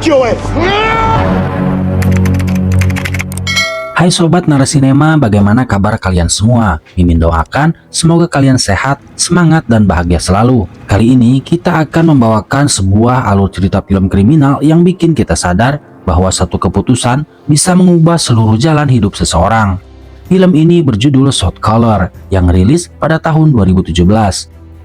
your ass. Hai Sobat Narasinema, bagaimana kabar kalian semua? Mimin doakan semoga kalian sehat, semangat, dan bahagia selalu. Kali ini kita akan membawakan sebuah alur cerita film kriminal yang bikin kita sadar bahwa satu keputusan bisa mengubah seluruh jalan hidup seseorang. Film ini berjudul Shot Caller yang rilis pada tahun 2017.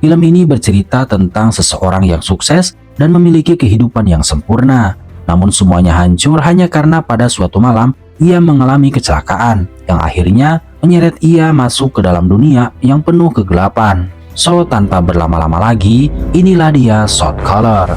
Film ini bercerita tentang seseorang yang sukses dan memiliki kehidupan yang sempurna. Namun semuanya hancur hanya karena pada suatu malam ia mengalami kecelakaan yang akhirnya menyeret ia masuk ke dalam dunia yang penuh kegelapan. So, tanpa berlama-lama lagi, inilah dia Shot Caller.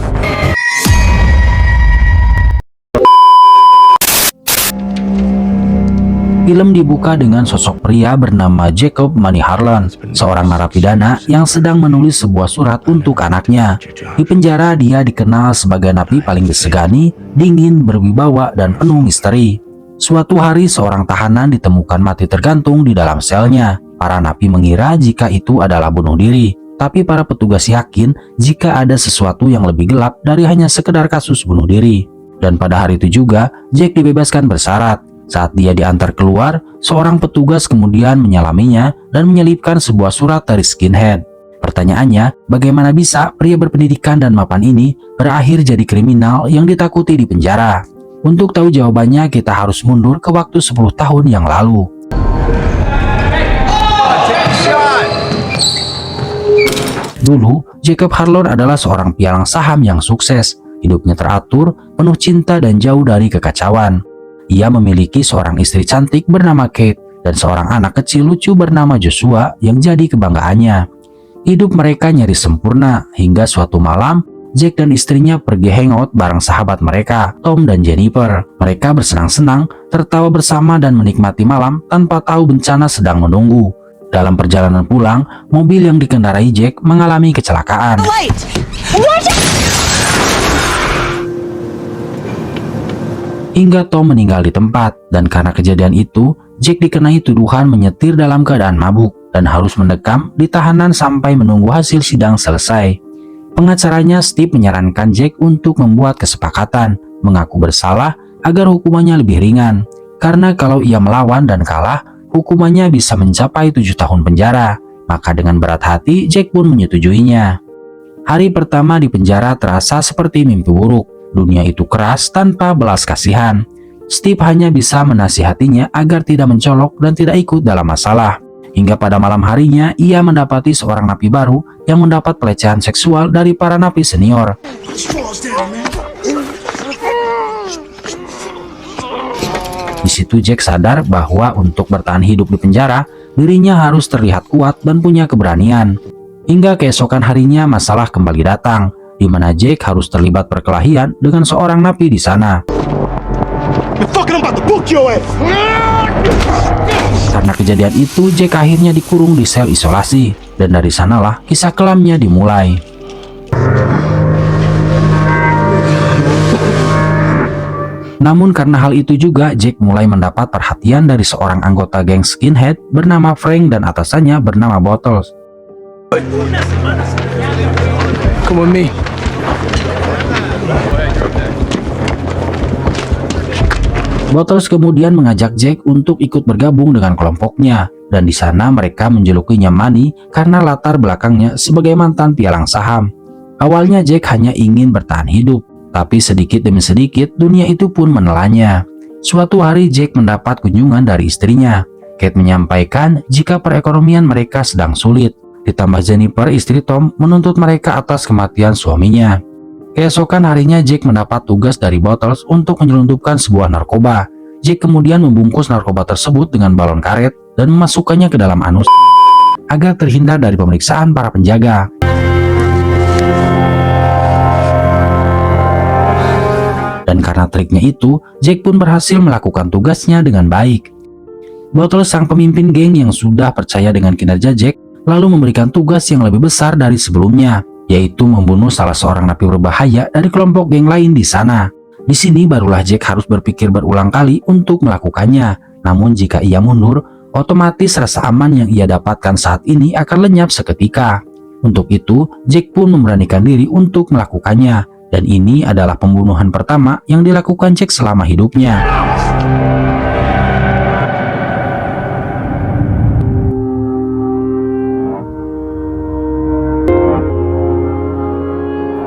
Film dibuka dengan sosok pria bernama Jacob Money Harlan, seorang narapidana yang sedang menulis sebuah surat untuk anaknya. Di penjara, dia dikenal sebagai napi paling disegani, dingin, berwibawa, dan penuh misteri. Suatu hari seorang tahanan ditemukan mati tergantung di dalam selnya. Para napi mengira jika itu adalah bunuh diri, tapi para petugas yakin jika ada sesuatu yang lebih gelap dari hanya sekedar kasus bunuh diri. Dan pada hari itu juga, Jack dibebaskan bersyarat. Saat dia diantar keluar, seorang petugas kemudian menyalaminya dan menyelipkan sebuah surat dari skinhead. Pertanyaannya, bagaimana bisa pria berpendidikan dan mapan ini berakhir jadi kriminal yang ditakuti di penjara? Untuk tahu jawabannya, kita harus mundur ke waktu 10 tahun yang lalu. Dulu, Jacob Harlan adalah seorang pialang saham yang sukses. Hidupnya teratur, penuh cinta, dan jauh dari kekacauan. Ia memiliki seorang istri cantik bernama Kate dan seorang anak kecil lucu bernama Joshua yang jadi kebanggaannya. Hidup mereka nyaris sempurna hingga suatu malam, Jack dan istrinya pergi hangout bareng sahabat mereka, Tom dan Jennifer. Mereka bersenang-senang, tertawa bersama dan menikmati malam tanpa tahu bencana sedang menunggu. Dalam perjalanan pulang, mobil yang dikendarai Jack mengalami kecelakaan. Hingga Tom meninggal di tempat, dan karena kejadian itu, Jack dikenai tuduhan menyetir dalam keadaan mabuk dan harus mendekam di tahanan sampai menunggu hasil sidang selesai. Pengacaranya Steve menyarankan Jack untuk membuat kesepakatan, mengaku bersalah agar hukumannya lebih ringan. Karena kalau ia melawan dan kalah, hukumannya bisa mencapai 7 tahun penjara. Maka dengan berat hati, Jack pun menyetujuinya. Hari pertama di penjara terasa seperti mimpi buruk. Dunia itu keras tanpa belas kasihan. Steve hanya bisa menasihatinya agar tidak mencolok dan tidak ikut dalam masalah. Hingga pada malam harinya, ia mendapati seorang napi baru yang mendapat pelecehan seksual dari para napi senior. Di situ Jack sadar bahwa untuk bertahan hidup di penjara, dirinya harus terlihat kuat dan punya keberanian. Hingga keesokan harinya masalah kembali datang, di mana Jack harus terlibat perkelahian dengan seorang napi di sana. Karena kejadian itu, Jack akhirnya dikurung di sel isolasi, dan dari sanalah kisah kelamnya dimulai. Namun karena hal itu juga, Jack mulai mendapat perhatian dari seorang anggota geng skinhead bernama Frank dan atasannya bernama Bottles. Come with me. Bottles kemudian mengajak Jack untuk ikut bergabung dengan kelompoknya, dan di sana mereka menjulukinya Money karena latar belakangnya sebagai mantan pialang saham. Awalnya Jack hanya ingin bertahan hidup, tapi sedikit demi sedikit dunia itu pun menelannya. Suatu hari Jack mendapat kunjungan dari istrinya. Kate menyampaikan jika perekonomian mereka sedang sulit, ditambah Jennifer istri Tom menuntut mereka atas kematian suaminya. Keesokan harinya Jack mendapat tugas dari Bottles untuk menyelundupkan sebuah narkoba. Jack kemudian membungkus narkoba tersebut dengan balon karet dan memasukkannya ke dalam anus agar terhindar dari pemeriksaan para penjaga. Dan karena triknya itu, Jack pun berhasil melakukan tugasnya dengan baik. Bottles, sang pemimpin geng yang sudah percaya dengan kinerja Jack, lalu memberikan tugas yang lebih besar dari sebelumnya, yaitu membunuh salah seorang napi berbahaya dari kelompok geng lain di sana. Di sini barulah Jack harus berpikir berulang kali untuk melakukannya. Namun jika ia mundur, otomatis rasa aman yang ia dapatkan saat ini akan lenyap seketika. Untuk itu, Jack pun memberanikan diri untuk melakukannya. Dan ini adalah pembunuhan pertama yang dilakukan Jack selama hidupnya.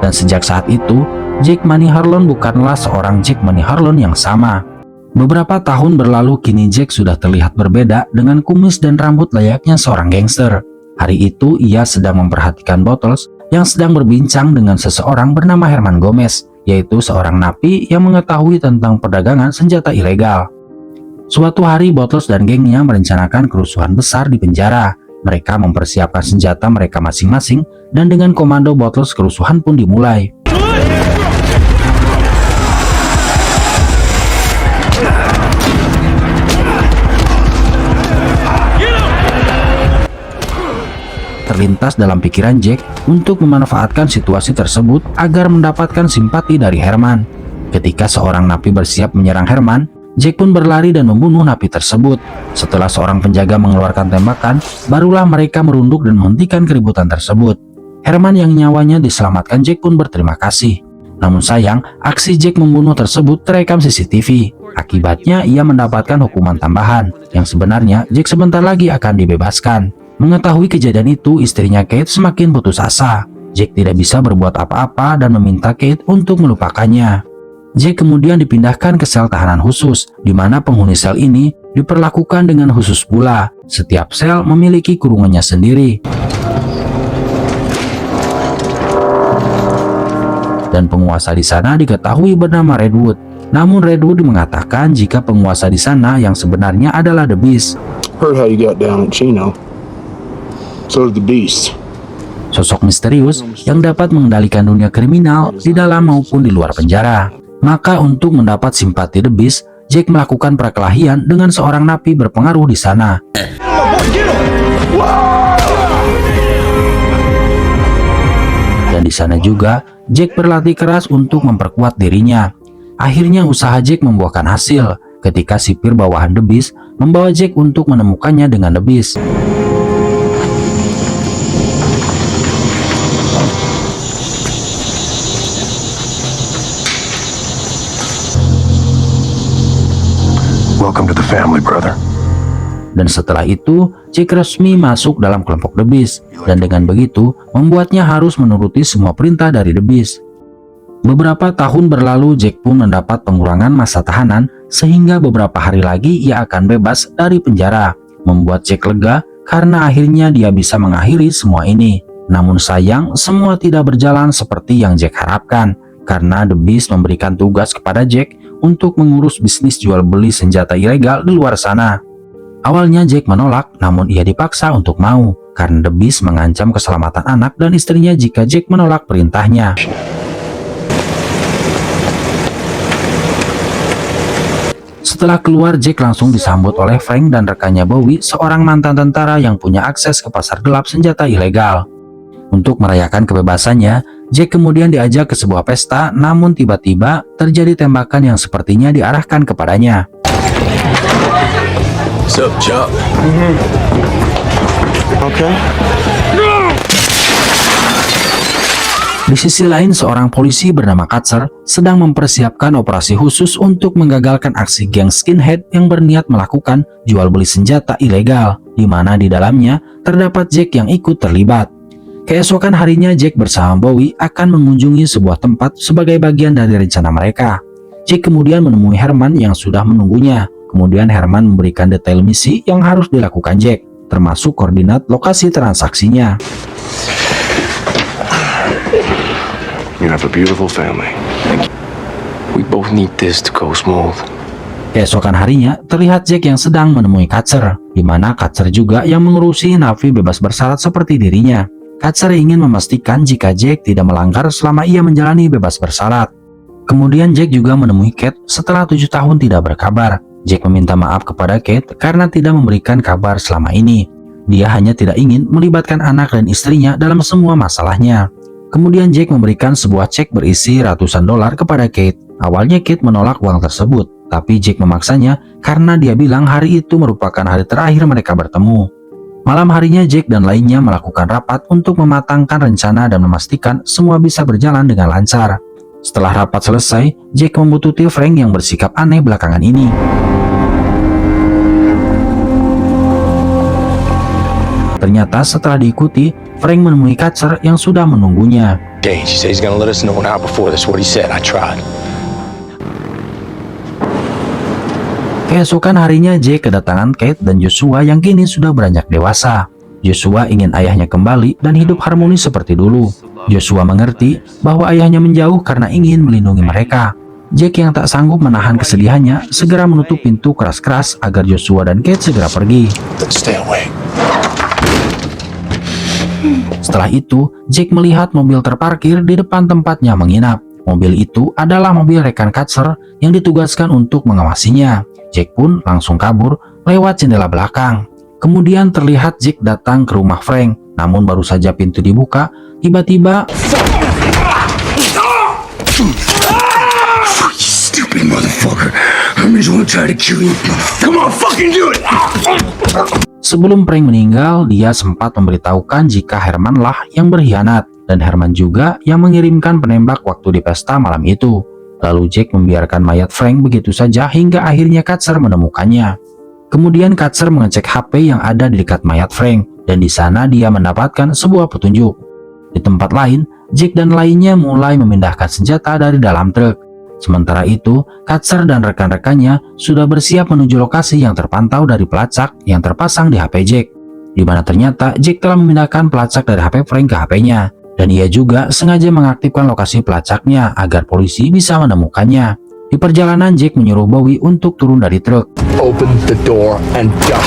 Dan sejak saat itu, Jack Money Harlon bukanlah seorang Jack Money Harlon yang sama. Beberapa tahun berlalu, kini Jack sudah terlihat berbeda dengan kumis dan rambut layaknya seorang gangster. Hari itu ia sedang memperhatikan Bottles yang sedang berbincang dengan seseorang bernama Herman Gomez, yaitu seorang napi yang mengetahui tentang perdagangan senjata ilegal. Suatu hari Bottles dan gengnya merencanakan kerusuhan besar di penjara. Mereka mempersiapkan senjata mereka masing-masing dan dengan komando Bottles kerusuhan pun dimulai. Terlintas dalam pikiran Jack untuk memanfaatkan situasi tersebut agar mendapatkan simpati dari Herman. Ketika seorang napi bersiap menyerang Herman, Jack pun berlari dan membunuh napi tersebut. Setelah seorang penjaga mengeluarkan tembakan, barulah mereka merunduk dan menghentikan keributan tersebut. Herman yang nyawanya diselamatkan Jack pun berterima kasih. Namun sayang, aksi Jack membunuh tersebut terekam CCTV. Akibatnya ia mendapatkan hukuman tambahan, yang sebenarnya Jack sebentar lagi akan dibebaskan. Mengetahui kejadian itu, istrinya Kate semakin putus asa. Jack tidak bisa berbuat apa-apa dan meminta Kate untuk melupakannya. Jack kemudian dipindahkan ke sel tahanan khusus, di mana penghuni sel ini diperlakukan dengan khusus pula. Setiap sel memiliki kurungannya sendiri. Dan penguasa di sana diketahui bernama Redwood. Namun Redwood mengatakan jika penguasa di sana yang sebenarnya adalah The Beast. Heard how you got down at Chino. So did the Beast. Sosok misterius yang dapat mengendalikan dunia kriminal di dalam maupun di luar penjara. Maka untuk mendapat simpati The Beast, Jack melakukan perkelahian dengan seorang napi berpengaruh di sana. Dan di sana juga, Jack berlatih keras untuk memperkuat dirinya. Akhirnya usaha Jack membuahkan hasil ketika sipir bawahan The Beast membawa Jack untuk menemukannya dengan The Beast. Welcome to the family, brother. Dan setelah itu, Jack resmi masuk dalam kelompok The Beast, dan dengan begitu membuatnya harus menuruti semua perintah dari The Beast. Beberapa tahun berlalu, Jack pun mendapat pengurangan masa tahanan sehingga beberapa hari lagi ia akan bebas dari penjara. Membuat Jack lega karena akhirnya dia bisa mengakhiri semua ini. Namun sayang, semua tidak berjalan seperti yang Jack harapkan, karena The Beast memberikan tugas kepada Jack untuk mengurus bisnis jual beli senjata ilegal di luar sana. Awalnya Jack menolak, namun ia dipaksa untuk mau karena The Beast mengancam keselamatan anak dan istrinya jika Jack menolak perintahnya. Setelah keluar, Jack langsung disambut oleh Frank dan rekannya Bowie, seorang mantan tentara yang punya akses ke pasar gelap senjata ilegal. Untuk merayakan kebebasannya, Jack kemudian diajak ke sebuah pesta, namun tiba-tiba terjadi tembakan yang sepertinya diarahkan kepadanya. What's up, Chuck? Okay. Di sisi lain, seorang polisi bernama Katzer sedang mempersiapkan operasi khusus untuk menggagalkan aksi geng skinhead yang berniat melakukan jual beli senjata ilegal, di mana di dalamnya terdapat Jack yang ikut terlibat. Keesokan harinya, Jack bersama Bowie akan mengunjungi sebuah tempat sebagai bagian dari rencana mereka. Jack kemudian menemui Herman yang sudah menunggunya. Kemudian Herman memberikan detail misi yang harus dilakukan Jack, termasuk koordinat lokasi transaksinya. You have a beautiful family. We both need this to go smooth. Keesokan harinya, terlihat Jack yang sedang menemui Katzer, di mana Katzer juga yang mengurusi napi bebas bersyarat seperti dirinya. Katzer ingin memastikan jika Jack tidak melanggar selama ia menjalani bebas bersyarat. Kemudian Jack juga menemui Kate setelah 7 tahun tidak berkabar. Jack meminta maaf kepada Kate karena tidak memberikan kabar selama ini. Dia hanya tidak ingin melibatkan anak dan istrinya dalam semua masalahnya. Kemudian Jack memberikan sebuah cek berisi ratusan dolar kepada Kate. Awalnya Kate menolak uang tersebut, tapi Jack memaksanya karena dia bilang hari itu merupakan hari terakhir mereka bertemu. Malam harinya Jack dan lainnya melakukan rapat untuk mematangkan rencana dan memastikan semua bisa berjalan dengan lancar. Setelah rapat selesai, Jack membuntuti Frank yang bersikap aneh belakangan ini. Ternyata setelah diikuti, Frank menemui Katzer yang sudah menunggunya. Dane, she said he's gonna let us know an hour before. That's what he said. I tried. Keesokan harinya, Jack kedatangan Kate dan Joshua yang kini sudah beranjak dewasa. Joshua ingin ayahnya kembali dan hidup harmonis seperti dulu. Joshua mengerti bahwa ayahnya menjauh karena ingin melindungi mereka. Jack yang tak sanggup menahan kesedihannya segera menutup pintu keras-keras agar Joshua dan Kate segera pergi. Stay away. Setelah itu, Jack melihat mobil terparkir di depan tempatnya menginap. Mobil itu adalah mobil rekan Katzer yang ditugaskan untuk mengawasinya. Jack pun langsung kabur lewat jendela belakang. Kemudian terlihat Jack datang ke rumah Frank. Namun baru saja pintu dibuka, tiba-tiba Stupid motherfucker. I'm just gonna try to kill you. Come on, fucking do it. sebelum Frank meninggal, dia sempat memberitahukan jika Herman lah yang berkhianat dan Herman juga yang mengirimkan penembak waktu di pesta malam itu. Lalu Jack membiarkan mayat Frank begitu saja hingga akhirnya Katzer menemukannya. Kemudian Katzer mengecek HP yang ada di dekat mayat Frank dan di sana dia mendapatkan sebuah petunjuk. Di tempat lain, Jack dan lainnya mulai memindahkan senjata dari dalam truk. Sementara itu, Katzer dan rekan-rekannya sudah bersiap menuju lokasi yang terpantau dari pelacak yang terpasang di HP Jack, di mana ternyata Jack telah memindahkan pelacak dari HP Frank ke HP-nya. Dan ia juga sengaja mengaktifkan lokasi pelacaknya agar polisi bisa menemukannya. Di perjalanan, Jack menyuruh Bowie untuk turun dari truk. Open the door and duck.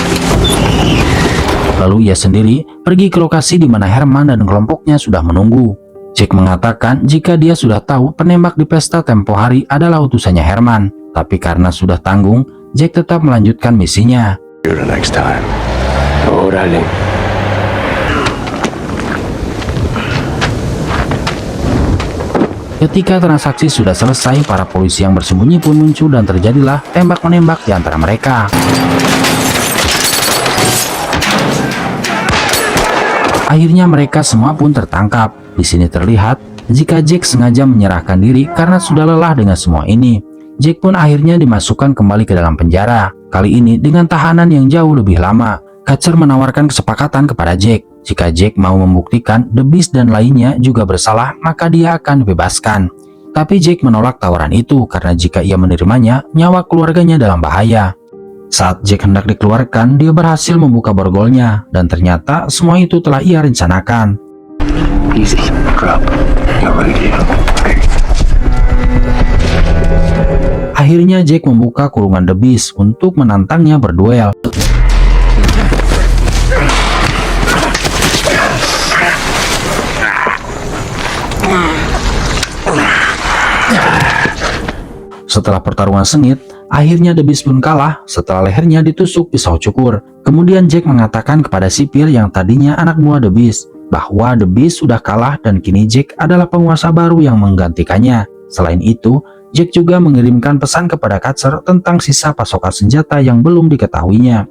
Lalu ia sendiri pergi ke lokasi di mana Herman dan kelompoknya sudah menunggu. Jack mengatakan jika dia sudah tahu penembak di pesta tempo hari adalah utusannya Herman. Tapi karena sudah tanggung, Jack tetap melanjutkan misinya. See you the next time. Orale. Ketika transaksi sudah selesai, para polisi yang bersembunyi pun muncul dan terjadilah tembak-menembak di antara mereka. Akhirnya mereka semua pun tertangkap. Di sini terlihat jika Jack sengaja menyerahkan diri karena sudah lelah dengan semua ini. Jack pun akhirnya dimasukkan kembali ke dalam penjara. Kali ini dengan tahanan yang jauh lebih lama. Katzer menawarkan kesepakatan kepada Jack. Jika Jack mau membuktikan The Beast dan lainnya juga bersalah, maka dia akan dibebaskan. Tapi Jack menolak tawaran itu karena jika ia menerimanya, nyawa keluarganya dalam bahaya. Saat Jack hendak dikeluarkan, dia berhasil membuka borgolnya dan ternyata semua itu telah ia rencanakan. Easy. Drop. Not ready to heal. Akhirnya Jack membuka kurungan The Beast untuk menantangnya berduel. Setelah pertarungan sengit, akhirnya The Beast pun kalah setelah lehernya ditusuk pisau cukur. Kemudian Jack mengatakan kepada sipir yang tadinya anak buah The Beast bahwa The Beast sudah kalah dan kini Jack adalah penguasa baru yang menggantikannya. Selain itu, Jack juga mengirimkan pesan kepada Katzer tentang sisa pasokan senjata yang belum diketahuinya.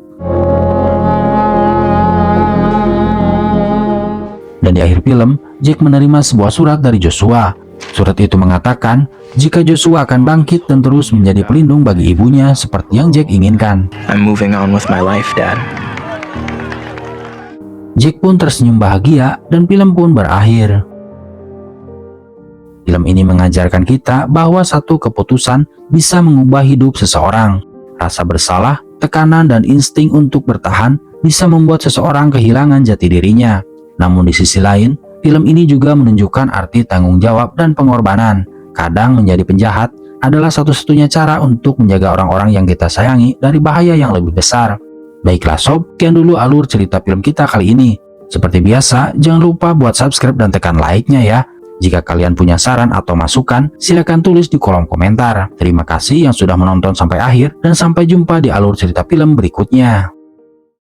Dan di akhir film, Jack menerima sebuah surat dari Joshua. Surat itu mengatakan jika Joshua akan bangkit dan terus menjadi pelindung bagi ibunya seperti yang Jack inginkan. I'm moving on with my life, Dad. Jack pun tersenyum bahagia dan film pun berakhir. Film ini mengajarkan kita bahwa satu keputusan bisa mengubah hidup seseorang. Rasa bersalah, tekanan, dan insting untuk bertahan bisa membuat seseorang kehilangan jati dirinya. Namun di sisi lain, film ini juga menunjukkan arti tanggung jawab dan pengorbanan. Kadang menjadi penjahat adalah satu-satunya cara untuk menjaga orang-orang yang kita sayangi dari bahaya yang lebih besar. Baiklah sob, sekian dulu alur cerita film kita kali ini. Seperti biasa, jangan lupa buat subscribe dan tekan like-nya ya. Jika kalian punya saran atau masukan, silakan tulis di kolom komentar. Terima kasih yang sudah menonton sampai akhir dan sampai jumpa di alur cerita film berikutnya.